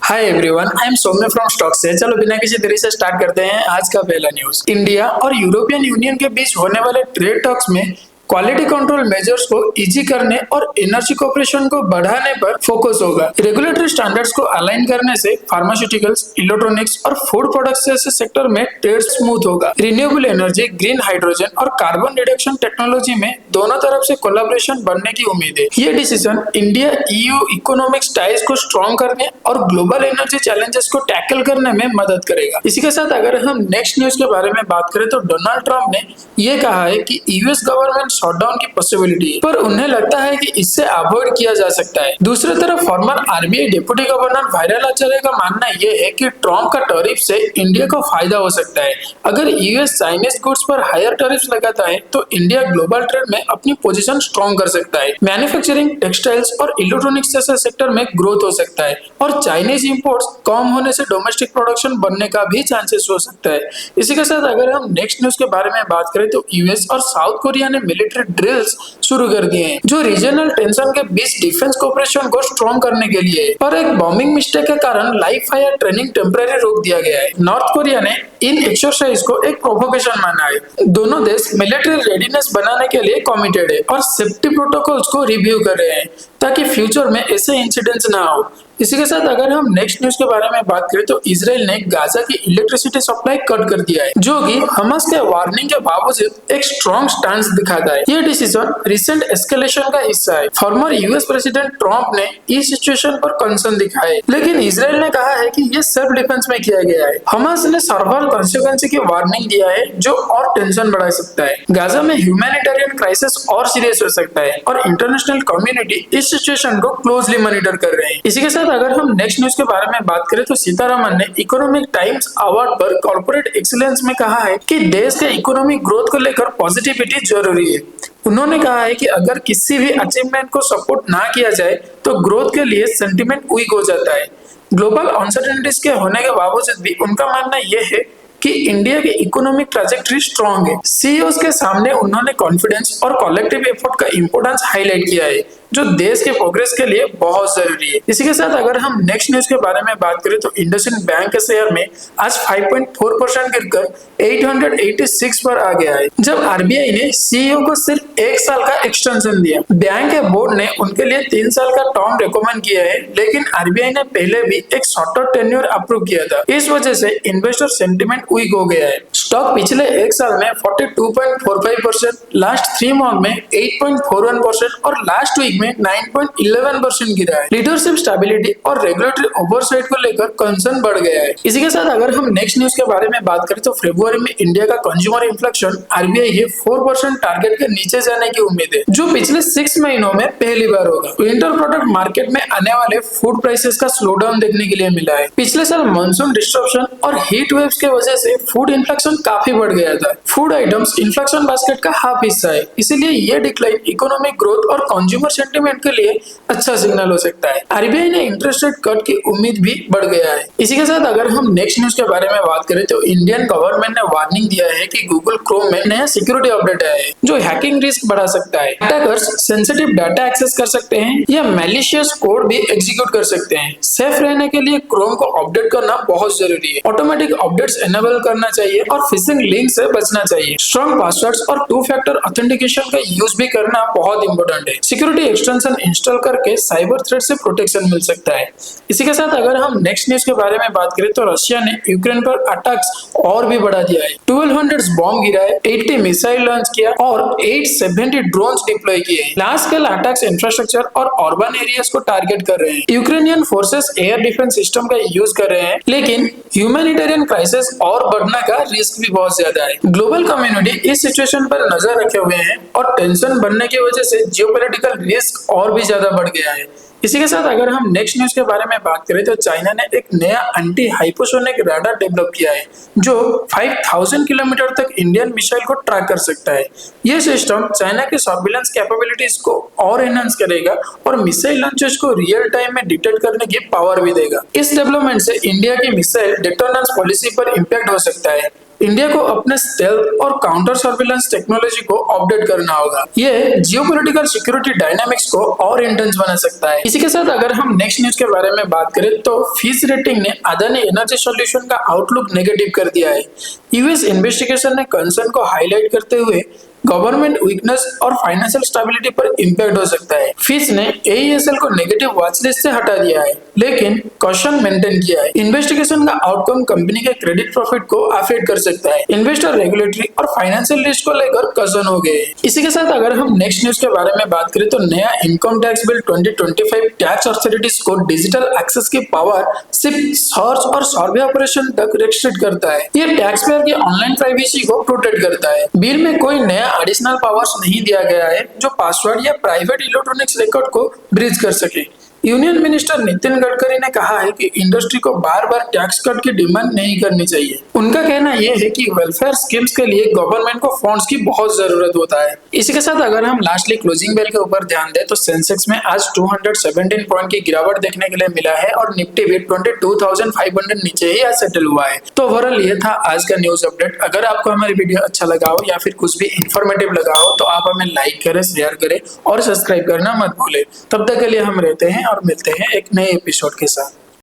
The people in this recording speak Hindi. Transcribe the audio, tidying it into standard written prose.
Hi everyone, I am Saumya from stock से। चलो बिना किसी देरी से स्टार्ट करते हैं आज का पहला न्यूज। इंडिया और यूरोपियन यूनियन के बीच होने वाले ट्रेड टॉक्स में क्वालिटी कंट्रोल मेजर्स को इजी करने और एनर्जी कोऑपरेशन को बढ़ाने पर फोकस होगा। रेगुलेटरी स्टैंडर्ड्स को अलाइन करने से फार्मास्यूटिकल्स, इलेक्ट्रॉनिक्स और फूड प्रोडक्ट्स जैसे सेक्टर में ट्रेड स्मूथ होगा। रिन्यूएबल एनर्जी, ग्रीन हाइड्रोजन और कार्बन रिडक्शन टेक्नोलॉजी में दोनों तरफ से कोलैबोरेशन बढ़ने की उम्मीद है। ये decision India EU economic ties को स्ट्रॉन्ग करने और ग्लोबल एनर्जी चैलेंजेस को टैकल करने में मदद करेगा। इसी के साथ अगर हम नेक्स्ट न्यूज के बारे में बात करें तो डोनाल्ड ट्रंप ने ये कहा है कि यूएस गवर्नमेंट शटडाउन की पॉसिबिलिटी है, पर उन्हें लगता है कि इससे अवॉइड किया जा सकता है। दूसरी तरफ former RBI deputy governor Viral Acharya का मानना यह है कि ट्रंप का टैरिफ से इंडिया को फायदा हो सकता है। अगर यूएस चाइनीज गुड्स पर हायर टैरिफ लगाता है तो इंडिया ग्लोबल ट्रेड में अपनी पोजीशन स्ट्रॉन्ग कर सकता है। मैन्युफैक्चरिंग, टेक्सटाइल्स और इलेक्ट्रॉनिक्स जैसे सेक्टर में ग्रोथ हो सकता है और चाइनीज इंपोर्ट्स कम होने से डोमेस्टिक प्रोडक्शन बढ़ने का भी चांसेस हो सकता है। इसी के साथ अगर हम नेक्स्ट न्यूज के बारे में बात करें तो यूएस और साउथ कोरिया ने मिलिट्री ड्रिल्स शुरू कर दिए हैं, जो रीजनल टेंशन के बीच डिफेंस कोऑपरेशन को स्ट्रॉन्ग करने के लिए है। पर एक बॉम्बिंग मिस्टेक के कारण लाइव फायर ट्रेनिंग टेम्परेरी रोक दिया गया है। नॉर्थ कोरिया ने इन एक्सरसाइज को एक प्रोवोकेशन माना है। दोनों देश मिलिट्री रेडीनेस बनाने के लिए कमिटेड है और सेफ्टी प्रोटोकॉल्स को रिव्यू कर रहे हैं ताकि फ्यूचर में ऐसे इंसिडेंट्स ना हो। इसी के साथ अगर हम नेक्स्ट न्यूज के बारे में बात करें तो इजराइल ने गाजा की इलेक्ट्रिसिटी सप्लाई कट कर दिया है, जो कि हमास के वार्निंग के बावजूद एक स्ट्रॉन्ग स्टैंड दिखाता है। ये डिसीजन रिसेंट एस्केलेशन का हिस्सा है। फॉर्मर यूएस प्रेसिडेंट ट्रंप ने इस सिचुएशन पर कंसर्न दिखाया है, लेकिन इजराइल ने कहा है कि ये सेल्फ डिफेंस में किया गया है। हमास ने सर्वाइवल कॉन्सिक्वेंस की वार्निंग दिया है, जो और टेंशन बढ़ा सकता है। गाजा में ह्यूमैनिटेरियन क्राइसिस और सीरियस हो सकता है और इंटरनेशनल कम्युनिटी इस सिचुएशन को क्लोजली मॉनिटर कर रहे हैं। इसी के साथ अगर हम नेक्स्ट न्यूज के बारे में बात करें तो सीतारमण ने इकोनॉमिक टाइम्स अवार्ड पर कॉर्पोरेट एक्सीलेंस में कहा है कि देश के इकोनॉमिक ग्रोथ को लेकर पॉजिटिविटी जरूरी है। उन्होंने कहा है कि अगर किसी भी अचीवमेंट को सपोर्ट ना किया जाए तो ग्रोथ के लिए सेंटिमेंट वीक हो जाता है। ग्लोबल अनसर्टेनिटीज के होने के बावजूद भी उनका मानना यह है कि इंडिया की इकोनॉमिक ट्रैजेक्टरी स्ट्रॉन्ग है। सीईओज के सामने उन्होंने कॉन्फिडेंस और कलेक्टिव एफर्ट का इंपॉर्टेंस हाईलाइट किया है, जो देश के प्रोग्रेस के लिए बहुत जरूरी है। इसी के साथ अगर हम नेक्स्ट न्यूज के बारे में बात करें तो इंडसइंड बैंक के शेयर में आज 5.4% गिरकर 886 पर आ गया है, जब आरबीआई ने सीईओ को सिर्फ 1 साल का एक्सटेंशन दिया। बैंक के बोर्ड ने उनके लिए 3 साल का टर्म रिकमेंड किया है, लेकिन आरबीआई ने पहले भी एक शॉर्टर टेन्योर अप्रूव किया था। इस वजह से इन्वेस्टर सेंटिमेंट वीक हो गया है। स्टॉक पिछले 1 साल में 42.45%, लास्ट 3 मंथ में 8.41% और लास्ट वीक में 9.11% गिरा है। लीडरशिप स्टेबिलिटी और रेगुलेटरी ओवरसाइट को लेकर कंसर्न बढ़ गया है। इसी के साथ अगर हम नेक्स्ट न्यूज के बारे में बात करें तो फरवरी में इंडिया का कंज्यूमर इन्फ्लेशन आरबीआई के 4% टारगेट के नीचे जाने की उम्मीद है, जो पिछले 6 महीनों में पहली बार होगा। विंटर प्रोडक्ट मार्केट में आने वाले फूड प्राइसेस का स्लोडाउन देखने के लिए मिला है। पिछले साल मानसून डिस्ट्रप्शन और हीट वेव्स की वजह से फूड इन्फ्लेशन काफी बढ़ गया था। फूड आइटम्स इन्फ्लेशन बास्केट का हाफ हिस्सा है, इसीलिए ये डिक्लाइन इकोनॉमिक ग्रोथ और कंज्यूमर सेंटिमेंट के लिए अच्छा सिग्नल हो सकता है। आरबीआई ने इंटरेस्ट रेट कट की उम्मीद भी बढ़ गया है। इसी के साथ अगर हम नेक्स्ट न्यूज के बारे में बात करें तो इंडियन गवर्नमेंट ने वार्निंग दिया है कि गूगल क्रोम में नया सिक्योरिटी अपडेट आया है, जो हैकिंग रिस्क बढ़ा सकता है। अटैकर्स सेंसिटिव डाटा एक्सेस कर सकते हैं या मैलिशियस कोड भी एग्जीक्यूट कर सकते हैं। सेफ रहने के लिए क्रोम को अपडेट करना बहुत जरूरी है। ऑटोमेटिक अपडेट्स एनेबल करना चाहिए और फिशिंग लिंक से बचना चाहिए। स्ट्रॉन्ग पासवर्ड्स और 2 फैक्टर ऑथेंटिकेशन का यूज भी करना बहुत इंपॉर्टेंट है। सिक्योरिटी एक्सटेंशन इंस्टॉल करके साइबर थ्रेट से प्रोटेक्शन मिल सकता है। इसी के साथ अगर हम नेक्स्ट न्यूज के बारे में बात करें तो रशिया ने यूक्रेन पर अटैक्स और भी बढ़ा दिया है। 1200 बॉम्ब गिराए, 80 मिसाइल लॉन्च किया और 870 ड्रोन्स डिप्लॉय किए। लार्ज स्केल अटैक्स इंफ्रास्ट्रक्चर और अर्बन एरियाज को टारगेट कर रहे हैं। Ukrainian forces air defence system का यूज कर रहे हैं, लेकिन ह्यूमैनिटेरियन क्राइसिस और बढ़ने का रिस्क भी बहुत ज्यादा है। ग्लोबल कम्युनिटी इस सिचुएशन पर नजर रखे हुए हैं और टेंशन बढ़ने की वजह से जियोपॉलिटिकल रिस्क और भी ज्यादा बढ़ गया है। इसी के साथ अगर हम नेक्स्ट न्यूज के बारे में बात करें तो चाइना ने एक नया एंटी हाइपोसोनिक रडार डेवलप किया है, जो 5000 किलोमीटर तक इंडियन मिसाइल को ट्रैक कर सकता है। यह सिस्टम चाइना के सर्विलेंस कैपेबिलिटीज को और एनहांस करेगा और मिसाइल लॉन्चर्स को रियल टाइम में डिटेक्ट करने की पावर भी देगा। इस डेवलपमेंट से इंडिया की मिसाइल डिटररेंस पॉलिसी पर इम्पैक्ट हो सकता है। इंडिया को अपने स्टेल्थ और काउंटर सर्विलेंस टेक्नोलॉजी को अपडेट करना होगा। ये जियोपॉलिटिकल सिक्योरिटी डायनामिक्स को और इंटेंस बना सकता है। इसी के साथ अगर हम नेक्स्ट न्यूज के बारे में बात करें तो फिच रेटिंग ने अदानी एनर्जी सॉल्यूशन का आउटलुक नेगेटिव कर दिया है। यूएस इन्वेस्टिगेशन ने कंसर्न को हाईलाइट करते हुए गवर्नमेंट वीकनेस और फाइनेंशियल स्टेबिलिटी पर इंपैक्ट हो सकता है। फिच ने एईएसएल को नेगेटिव वॉच लिस्ट से हटा दिया है, लेकिन कॉशन मेंटेन किया है। इन्वेस्टिगेशन का आउटकम कंपनी के क्रेडिट प्रॉफिट को अफेक्ट कर सकता है। इन्वेस्टर रेगुलेटरी और फाइनेंशियल रिस्क को लेकर कंसर्न हो गए। इसी के साथ अगर हम नेक्स्ट न्यूज के बारे में बात करें तो नया income tax bill 2025 tax authorities को डिजिटल एक्सेस की पावर सिर्फ सर्च और सर्वे ऑपरेशन तक रिस्ट्रिक्ट करता है। ये टैक्स पेयर की ऑनलाइन प्राइवेसी को प्रोटेक्ट करता है। बिल में कोई नया एडिशनल पावर्स नहीं दिया गया है जो पासवर्ड या प्राइवेट इलेक्ट्रॉनिक्स रिकॉर्ड को ब्रीच कर सके। यूनियन मिनिस्टर नितिन गडकरी ने कहा है कि इंडस्ट्री को बार बार टैक्स कट की डिमांड नहीं करनी चाहिए। उनका कहना यह है कि वेलफेयर स्कीम्स के लिए गवर्नमेंट को फंड्स की बहुत जरूरत होता है। इसी के साथ अगर हम लास्टली क्लोजिंग बेल के ऊपर ध्यान दें तो सेंसेक्स में आज 217 पॉइंट की गिरावट देखने के लिए मिला है और निफ्टी भी 22,500 नीचे ही आज सेटल हुआ है। तो ओवरऑल ये था आज का न्यूज अपडेट। अगर आपको हमारी वीडियो अच्छा लगा हो या फिर कुछ भी इंफॉर्मेटिव लगा हो तो आप हमें लाइक करें, शेयर करें और सब्सक्राइब करना मत भूलें। तब तक के लिए हम रहते हैं और मिलते हैं एक नए एपिसोड के साथ।